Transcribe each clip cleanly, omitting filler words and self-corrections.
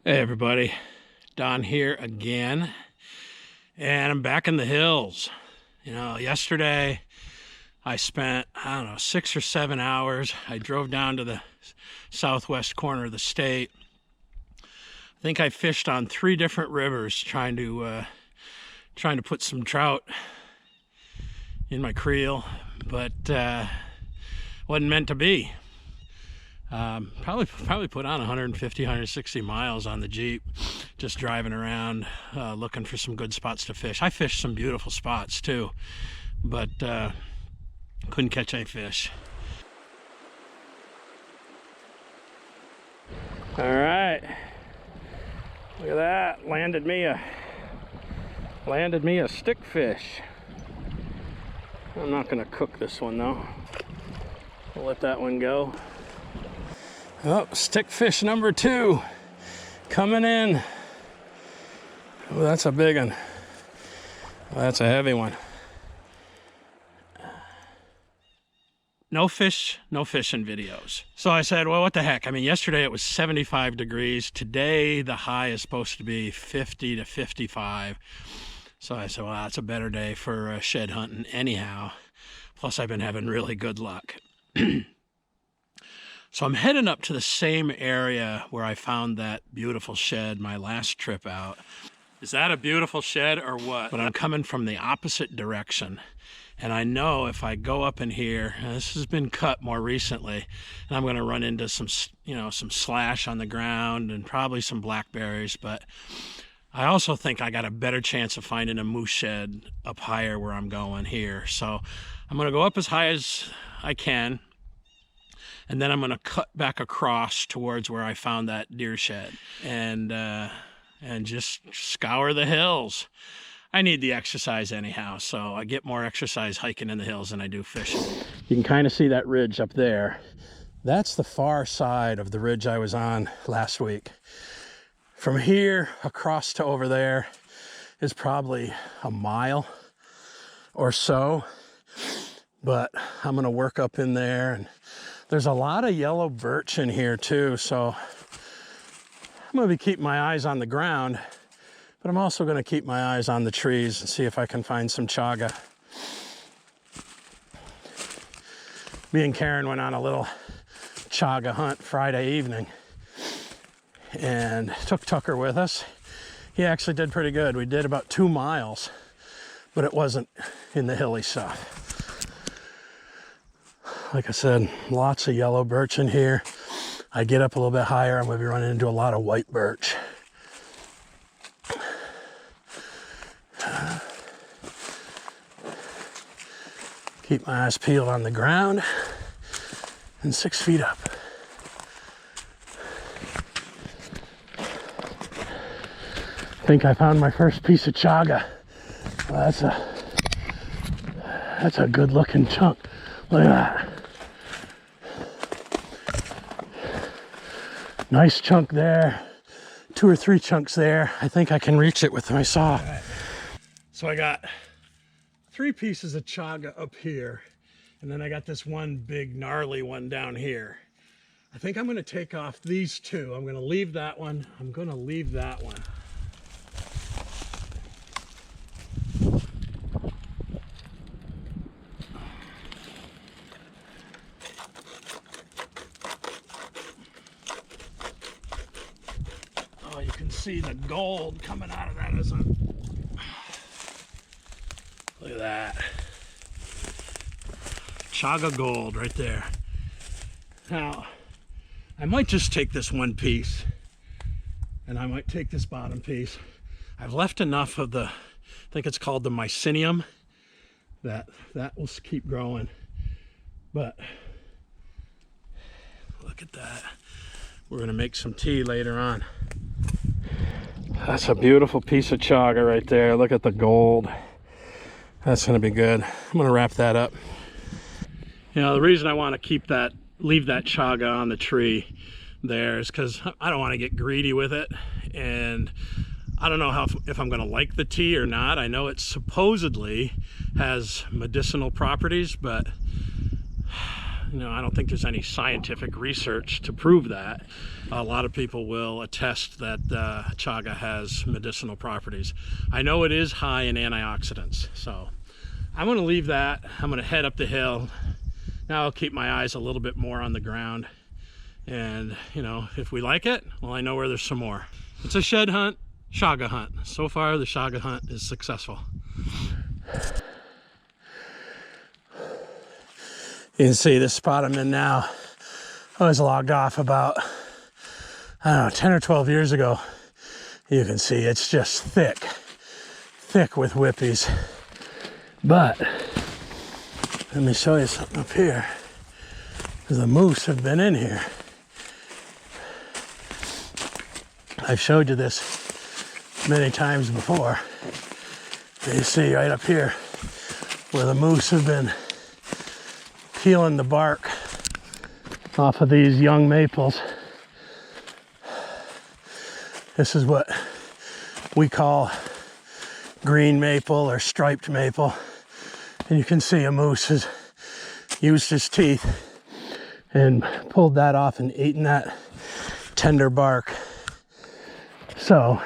Hey everybody, Don here again, and I'm back in the hills. You know, yesterday I spent, 6 or 7 hours. I drove down to the southwest corner of the state. I think I fished on 3 different rivers trying to put some trout in my creel, but wasn't meant to be. Probably put on 150, 160 miles on the Jeep, just driving around, looking for some good spots to fish. I fished some beautiful spots too, but couldn't catch any fish. All right, look at that. Landed me a stick fish. I'm not gonna cook this one though. I'll let that one go. Oh, stick fish number 2 coming in. Oh, that's a big one. Well, that's a heavy one. No fish, no fishing videos. So I said, well, what the heck? I mean, yesterday it was 75 degrees. Today the high is supposed to be 50 to 55. So I said, well, that's a better day for shed hunting anyhow. Plus I've been having really good luck. So I'm heading up to the same area where I found that beautiful shed my last trip out. Is that a beautiful shed or what? But I'm coming from the opposite direction. And I know if I go up in here, and this has been cut more recently, and I'm gonna run into some slash on the ground and probably some blackberries, but I also think I got a better chance of finding a moose shed up higher where I'm going here. So I'm gonna go up as high as I can, and then I'm gonna cut back across towards where I found that deer shed and just scour the hills. I need the exercise anyhow, so I get more exercise hiking in the hills than I do fishing. You can kind of see that ridge up there. That's the far side of the ridge I was on last week. From here across to over there is probably a mile or so, but I'm gonna work up in there, and there's a lot of yellow birch in here too, so I'm gonna be keeping my eyes on the ground, but I'm also gonna keep my eyes on the trees and see if I can find some chaga. Me and Karen went on a little chaga hunt Friday evening and took Tucker with us. He actually did pretty good. We did about 2 miles, but it wasn't in the hilly stuff. Like I said, lots of yellow birch in here. I get up a little bit higher, I'm gonna be running into a lot of white birch. Keep my eyes peeled on the ground and 6 feet up. I think I found my first piece of chaga. Well, that's a good looking chunk. Look at that. Nice chunk there. 2 or 3 chunks there. I think I can reach it with my saw. Right. So I got 3 pieces of chaga up here, and then I got this one big gnarly one down here. I think I'm gonna take off these 2. I'm gonna leave that one. I'm gonna leave that one. Oh, you can see the gold coming out of that as I'm... Look at that. Chaga gold right there. Now, I might just take this one piece, and I might take this bottom piece. I've left enough of the, I think it's called the mycelium, that will keep growing. But look at that. We're gonna make some tea later on. That's a beautiful piece of chaga right there. Look at the gold. That's gonna be good. I'm gonna wrap that up. You know, the reason I want to leave that chaga on the tree there is because I don't want to get greedy with it, and I don't know if I'm gonna like the tea or not. I know it supposedly has medicinal properties, but You know, I don't think there's any scientific research to prove that. A lot of people will attest that chaga has medicinal properties. I know it is high in antioxidants, so I'm going to leave that. I'm going to head up the hill. Now I'll keep my eyes a little bit more on the ground. And, you know, if we like it, well, I know where there's some more. It's a shed hunt, chaga hunt. So far, the chaga hunt is successful. You can see this spot I'm in now. I was logged off about, I don't know, 10 or 12 years ago. You can see it's just thick with whippies. But let me show you something up here. The moose have been in here. I've showed you this many times before. You see right up here where the moose have been peeling the bark off of these young maples. This is what we call green maple or striped maple. And you can see a moose has used his teeth and pulled that off and eaten that tender bark. So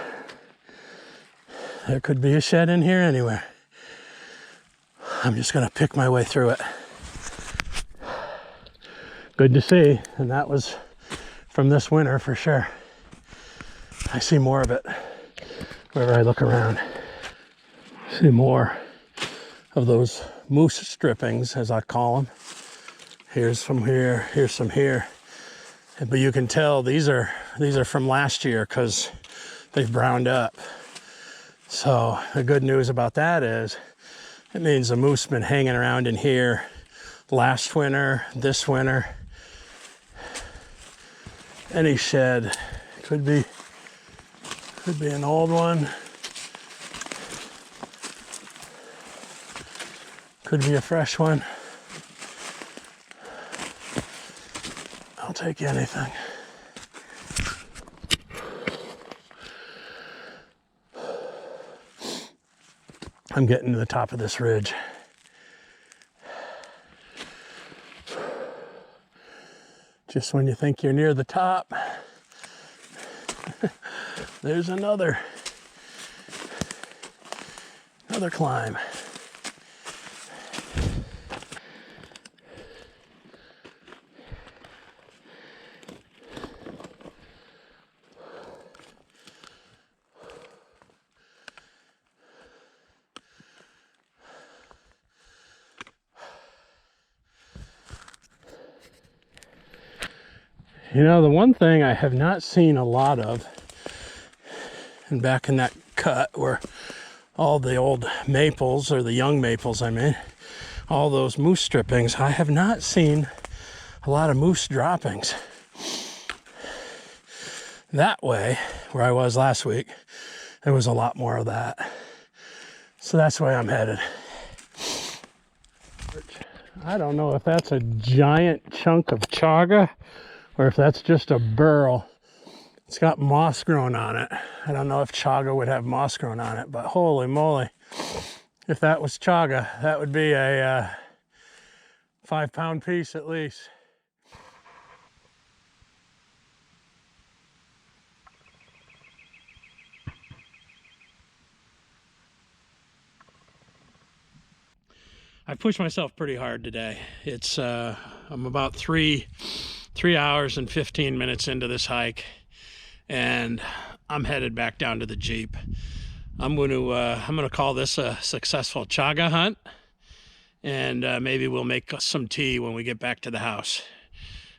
there could be a shed in here anywhere. I'm just gonna pick my way through it. Good to see, and that was from this winter for sure. I see more of it wherever I look around. I see more of those moose strippings, as I call them. Here's some here, here's some here. But you can tell these are from last year because they've browned up. So the good news about that is it means the moose been hanging around in here last winter, this winter. Any shed could be an old one, could be a fresh one. I'll take anything. I'm getting to the top of this ridge. Just when you think you're near the top, there's another climb. You know, the one thing I have not seen a lot of, and back in that cut where all the old maples, or the young maples I mean, all those moose strippings, I have not seen a lot of moose droppings. That way, where I was last week, there was a lot more of that. So that's where I'm headed. I don't know if that's a giant chunk of chaga or if that's just a burl. It's got moss growing on it. I don't know if chaga would have moss growing on it, but holy moly, if that was chaga, that would be a 5-pound piece at least. I pushed myself pretty hard today. It's I'm about three hours and 15 minutes into this hike, and I'm headed back down to the Jeep. I'm gonna call this a successful chaga hunt, and maybe we'll make some tea when we get back to the house.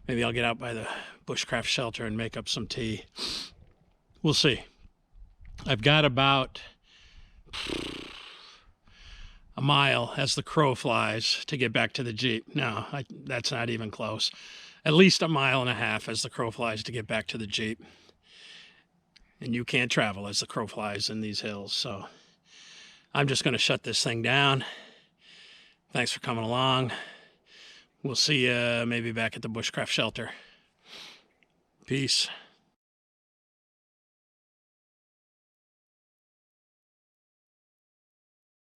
Maybe I'll get out by the bushcraft shelter and make up some tea. We'll see. I've got about a mile as the crow flies to get back to the Jeep. No, that's not even close. At least a mile and a half as the crow flies to get back to the Jeep. And you can't travel as the crow flies in these hills. So I'm just going to shut this thing down. Thanks for coming along. We'll see you maybe back at the bushcraft shelter. Peace.